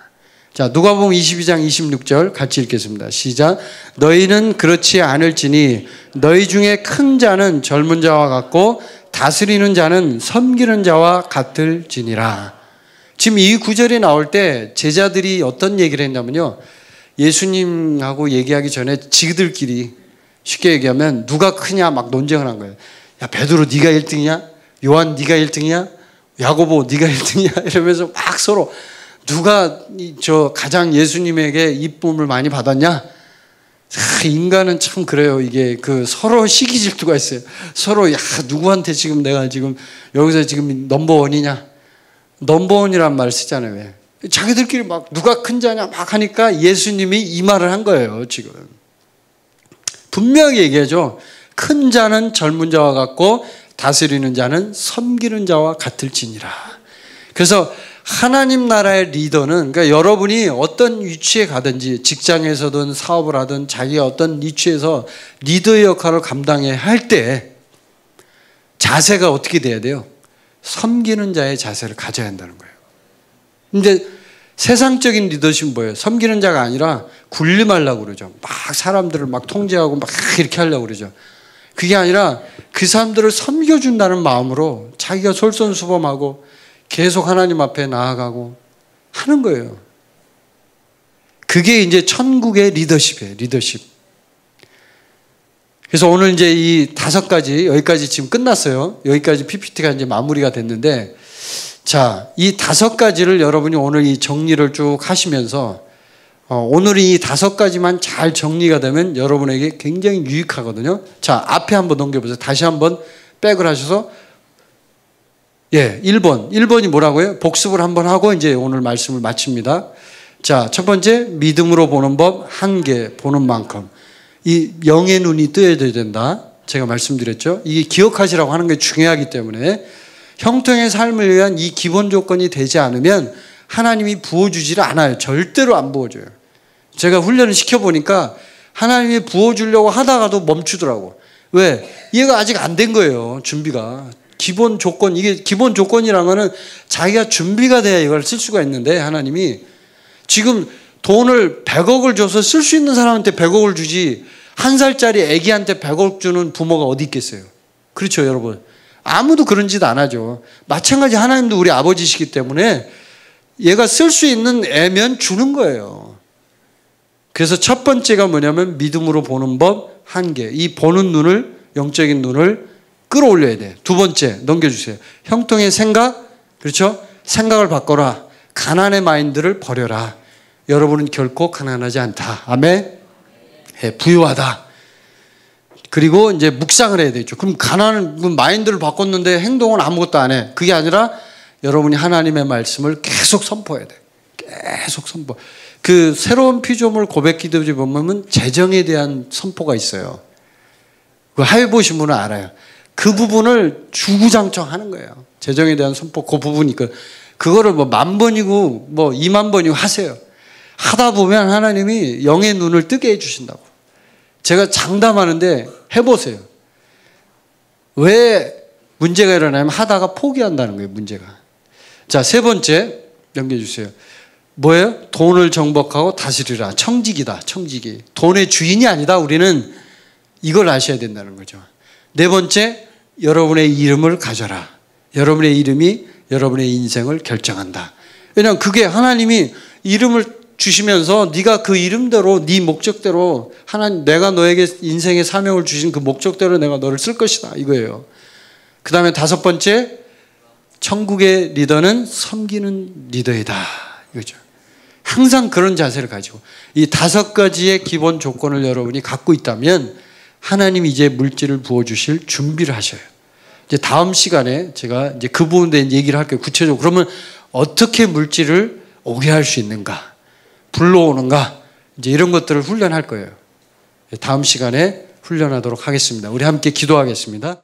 자, 누가복음 22장 26절 같이 읽겠습니다. 시작. 너희는 그렇지 않을지니 너희 중에 큰 자는 젊은 자와 같고 다스리는 자는 섬기는 자와 같을지니라. 지금 이 구절이 나올 때 제자들이 어떤 얘기를 했냐면요, 예수님하고 얘기하기 전에 지들끼리 쉽게 얘기하면 누가 크냐 막 논쟁을 한 거예요. 야, 베드로 네가 1등이냐? 요한 네가 1등이냐? 야고보 네가 1등이냐? 이러면서 막 서로 누가 저 가장 예수님에게 이쁨을 많이 받았냐? 인간은 참 그래요. 이게 그 서로 시기 질투가 있어요. 서로 야, 누구한테 지금 내가 지금 여기서 지금 넘버원이냐? 넘버원이란 말 쓰잖아요. 왜? 자기들끼리 막 누가 큰 자냐 막 하니까 예수님이 이 말을 한 거예요. 지금 분명히 얘기하죠. 큰 자는 젊은 자와 같고 다스리는 자는 섬기는 자와 같을지니라. 그래서 하나님 나라의 리더는, 그러니까 여러분이 어떤 위치에 가든지 직장에서든 사업을 하든 자기가 어떤 위치에서 리더의 역할을 감당해야 할 때 자세가 어떻게 돼야 돼요? 섬기는 자의 자세를 가져야 한다는 거예요. 근데 세상적인 리더십은 뭐예요? 섬기는 자가 아니라 군림하려고 그러죠. 막 사람들을 막 통제하고 막 이렇게 하려고 그러죠. 그게 아니라 그 사람들을 섬겨준다는 마음으로 자기가 솔선수범하고 계속 하나님 앞에 나아가고 하는 거예요. 그게 이제 천국의 리더십이에요. 리더십. 그래서 오늘 이제 이 5가지, 여기까지 지금 끝났어요. 여기까지 PPT가 이제 마무리가 됐는데, 자, 이 5가지를 여러분이 오늘 이 정리를 쭉 하시면서 오늘 이 5가지만 잘 정리가 되면 여러분에게 굉장히 유익하거든요. 자, 앞에 한번 넘겨보세요. 다시 한번 백을 하셔서 1번이 뭐라고요? 복습을 한번 하고 이제 오늘 말씀을 마칩니다. 자, 첫 번째, 믿음으로 보는 법, 한계, 보는 만큼. 이 영의 눈이 뜨여야 된다. 제가 말씀드렸죠. 이게 기억하시라고 하는 게 중요하기 때문에 형통의 삶을 위한 이 기본 조건이 되지 않으면 하나님이 부어주지를 않아요. 절대로 안 부어줘요. 제가 훈련을 시켜보니까 하나님이 부어주려고 하다가도 멈추더라고. 왜? 얘가 아직 안 된 거예요. 준비가. 기본 조건, 이게 기본 조건이라는 거는 자기가 준비가 돼야 이걸 쓸 수가 있는데, 하나님이 지금 돈을 100억을 줘서 쓸 수 있는 사람한테 100억을 주지 1살짜리 애기한테 100억 주는 부모가 어디 있겠어요? 그렇죠, 여러분. 아무도 그런 짓 안 하죠. 마찬가지 하나님도 우리 아버지시기 때문에 얘가 쓸 수 있는 애면 주는 거예요. 그래서 첫 번째가 뭐냐면 믿음으로 보는 법, 한계. 이 보는 눈을, 영적인 눈을 끌어올려야 돼요. 두 번째, 넘겨주세요. 형통의 생각, 그렇죠? 생각을 바꿔라. 가난의 마인드를 버려라. 여러분은 결코 가난하지 않다. 아멘. 부유하다. 그리고 이제 묵상을 해야 되죠. 그럼 마인드를 바꿨는데 행동은 아무것도 안 해. 그게 아니라 여러분이 하나님의 말씀을 계속 선포해야 돼. 계속 선포. 그 새로운 피조물 고백 기도지 보면 재정에 대한 선포가 있어요. 그 해보신 분은 알아요. 그 부분을 주구장창 하는 거예요. 재정에 대한 선포, 그 부분이 그거를 뭐 10,000번이고 뭐 20,000번이고 하세요. 하다 보면 하나님이 영의 눈을 뜨게 해주신다고. 제가 장담하는데 해보세요. 왜 문제가 일어나면 하다가 포기한다는 거예요, 문제가. 자, 세 번째 넘겨주세요. 뭐예요? 돈을 정복하고 다스리라. 청지기다, 청지기. 돈의 주인이 아니다. 우리는 이걸 아셔야 된다는 거죠. 네 번째, 여러분의 이름을 가져라. 여러분의 이름이 여러분의 인생을 결정한다. 왜냐하면 그게 하나님이 이름을 주시면서 네가 그 이름대로 네 목적대로 하나님 내가 너에게 인생의 사명을 주신 그 목적대로 내가 너를 쓸 것이다 이거예요. 그 다음에 5번째, 천국의 리더는 섬기는 리더이다 이거죠. 항상 그런 자세를 가지고 이 5가지의 기본 조건을 여러분이 갖고 있다면 하나님이 이제 물질을 부어주실 준비를 하셔요. 이제 다음 시간에 제가 이제 그 부분에 대한 얘기를 할게요. 구체적으로. 그러면 어떻게 물질을 오게 할 수 있는가? 불러오는가? 이제 이런 것들을 훈련할 거예요. 다음 시간에 훈련하도록 하겠습니다. 우리 함께 기도하겠습니다.